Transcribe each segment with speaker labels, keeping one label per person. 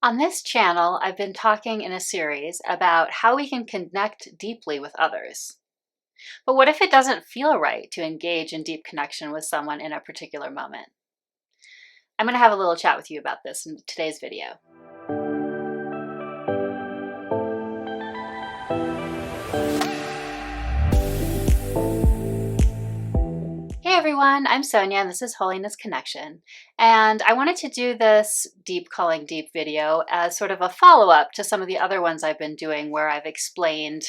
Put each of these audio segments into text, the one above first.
Speaker 1: On this channel, I've been talking in a series about how we can connect deeply with others. But what if it doesn't feel right to engage in deep connection with someone in a particular moment? I'm going to have a little chat with you about this in today's video. Hey everyone, I'm Sonja and this is Holiness Connection. And I wanted to do this Deep Calling Deep video as sort of a follow-up to some of the other ones I've been doing where I've explained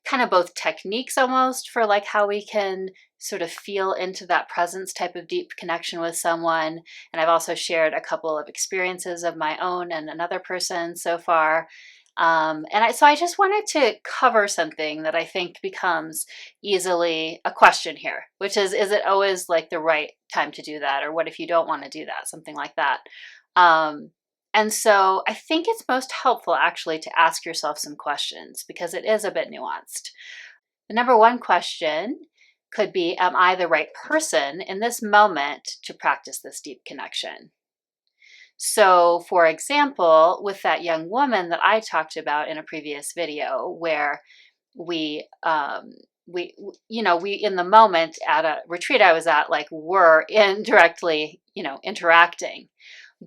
Speaker 1: kind of both techniques almost for like how we can sort of feel into that presence type of deep connection with someone. And I've also shared a couple of experiences of my own and another person so far. So I just wanted to cover something that I think becomes easily a question here, which is it always like the right time to do that? Or what if you don't want to do that? Something like that. And so I think it's most helpful actually to ask yourself some questions because it is a bit nuanced. The number one question could be, am I the right person in this moment to practice this deep connection? So for example, with that young woman that I talked about in a previous video where we, we in the moment at a retreat I was at, like were indirectly, interacting.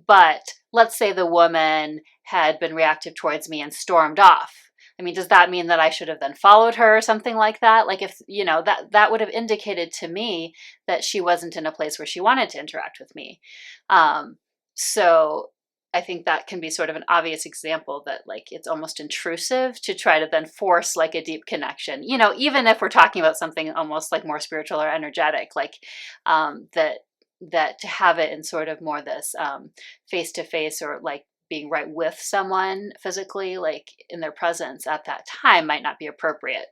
Speaker 1: But let's say the woman had been reactive towards me and stormed off. I mean, does that mean that I should have then followed her or something like that? Like if, that would have indicated to me that she wasn't in a place where she wanted to interact with me. So I think that can be sort of an obvious example that like it's almost intrusive to try to then force like a deep connection, even if we're talking about something almost like more spiritual or energetic, like that to have it in sort of more this face to face or like being right with someone physically, like in their presence at that time might not be appropriate.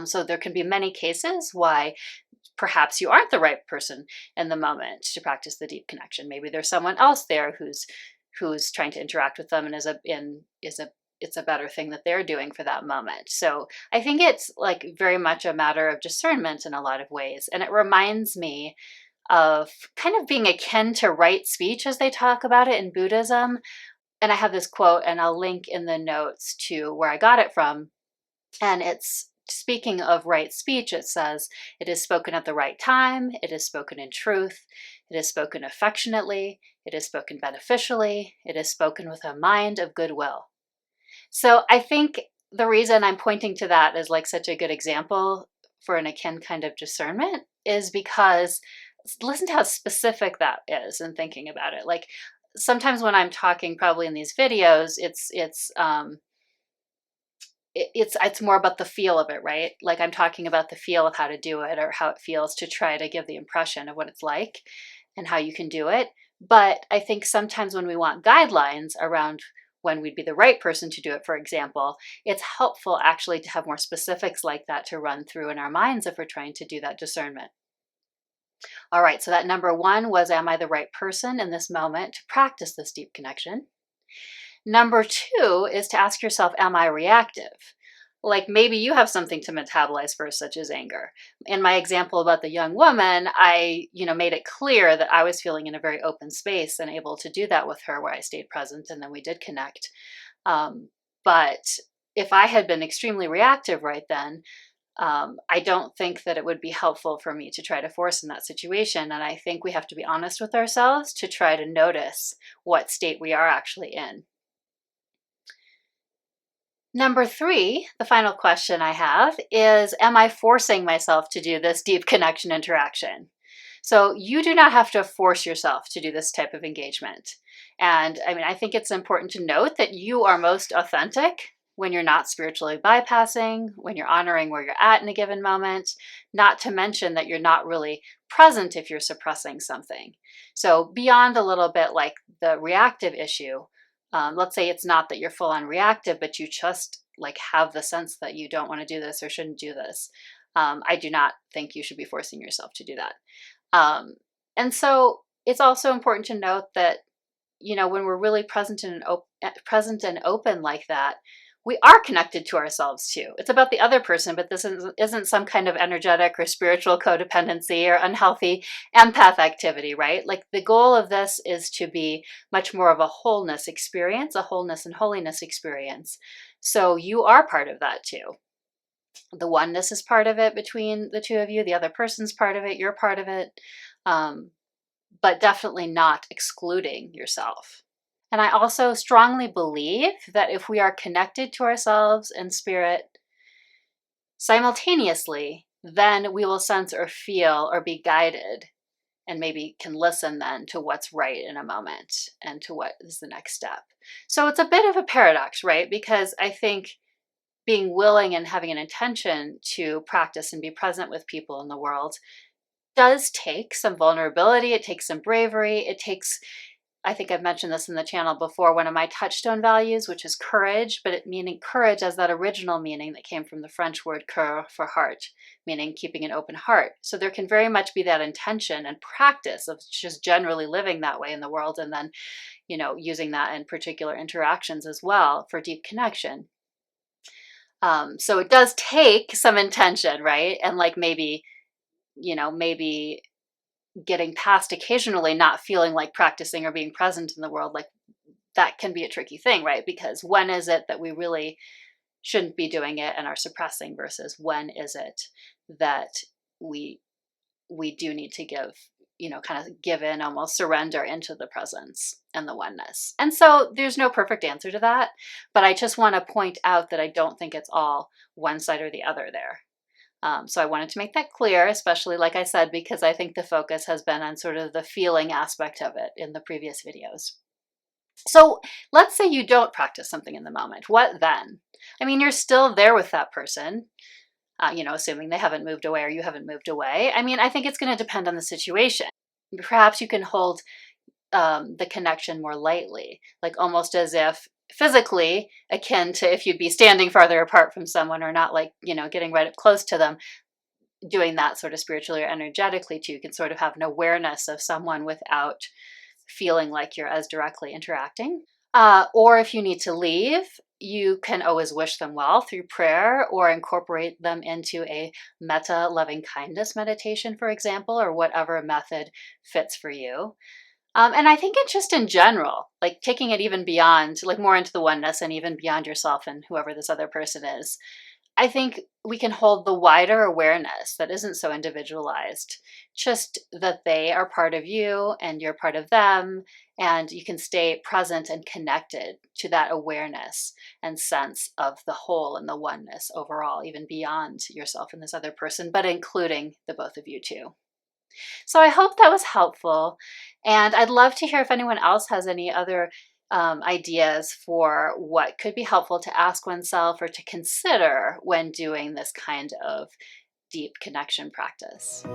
Speaker 1: So there can be many cases why perhaps you aren't the right person in the moment to practice the deep connection. Maybe there's someone else there who's trying to interact with them and it's a better thing that they're doing for that moment. So I think it's like very much a matter of discernment in a lot of ways. And it reminds me of kind of being akin to right speech as they talk about it in Buddhism. And I have this quote and I'll link in the notes to where I got it from. And it's speaking of right speech, it says, it is spoken at the right time, it is spoken in truth, it is spoken affectionately, it is spoken beneficially, it is spoken with a mind of goodwill. So I think the reason I'm pointing to that as like such a good example for an akin kind of discernment is because listen to how specific that is in thinking about it. Like sometimes when I'm talking probably in these videos, it's more about the feel of it, right? Like I'm talking about the feel of how to do it or how it feels to try to give the impression of what it's like and how you can do it. But I think sometimes when we want guidelines around when we'd be the right person to do it, for example, it's helpful actually to have more specifics like that to run through in our minds if we're trying to do that discernment. All right, so that number one was, am I the right person in this moment to practice this deep connection? Number two is to ask yourself, am I reactive? Like maybe you have something to metabolize first, such as anger. In my example about the young woman, I, made it clear that I was feeling in a very open space and able to do that with her where I stayed present and then we did connect. But if I had been extremely reactive right then, I don't think that it would be helpful for me to try to force in that situation. And I think we have to be honest with ourselves to try to notice what state we are actually in. Number three, the final question I have is, am I forcing myself to do this deep connection interaction? So you do not have to force yourself to do this type of engagement. And I mean, I think it's important to note that you are most authentic when you're not spiritually bypassing, when you're honoring where you're at in a given moment, not to mention that you're not really present if you're suppressing something. So beyond a little bit like the reactive issue, let's say it's not that you're full on reactive, but you just like have the sense that you don't want to do this or shouldn't do this. I do not think you should be forcing yourself to do that. And so it's also important to note that, when we're really present and open like that, we are connected to ourselves too. It's about the other person, but this isn't some kind of energetic or spiritual codependency or unhealthy empath activity, right? Like the goal of this is to be much more of a wholeness experience, a wholeness and holiness experience. So you are part of that too. The oneness is part of it between the two of you. The other person's part of it. You're part of it. But definitely not excluding yourself. And I also strongly believe that if we are connected to ourselves and spirit simultaneously, then we will sense or feel or be guided and maybe can listen then to what's right in a moment and to what is the next step. So it's a bit of a paradox, right? Because I think being willing and having an intention to practice and be present with people in the world does take some vulnerability. It takes some bravery. It takes, I think I've mentioned this in the channel before, one of my touchstone values, which is courage, but it meaning courage as that original meaning that came from the French word cœur for heart, meaning keeping an open heart. So there can very much be that intention and practice of just generally living that way in the world, and then, using that in particular interactions as well for deep connection. So it does take some intention, right? And like maybe getting past occasionally not feeling like practicing or being present in the world, like that can be a tricky thing, right? Because when is it that we really shouldn't be doing it and are suppressing versus when is it that we do need to kind of give in, almost surrender into the presence and the oneness. And so there's no perfect answer to that, but I just want to point out that I don't think it's all one side or the other there. So I wanted to make that clear, especially like I said, because I think the focus has been on sort of the feeling aspect of it in the previous videos. So let's say you don't practice something in the moment. What then? I mean, you're still there with that person, assuming they haven't moved away or you haven't moved away. I mean, I think it's going to depend on the situation. Perhaps you can hold the connection more lightly, like almost as if physically akin to if you'd be standing farther apart from someone or not like, getting right up close to them, doing that sort of spiritually or energetically too. You can sort of have an awareness of someone without feeling like you're as directly interacting. Or if you need to leave, you can always wish them well through prayer or incorporate them into a metta loving kindness meditation, for example, or whatever method fits for you. And I think it's just in general, like taking it even beyond, like more into the oneness and even beyond yourself and whoever this other person is. I think we can hold the wider awareness that isn't so individualized, just that they are part of you and you're part of them, and you can stay present and connected to that awareness and sense of the whole and the oneness overall, even beyond yourself and this other person, but including the both of you too. So I hope that was helpful, and I'd love to hear if anyone else has any other ideas for what could be helpful to ask oneself or to consider when doing this kind of deep connection practice.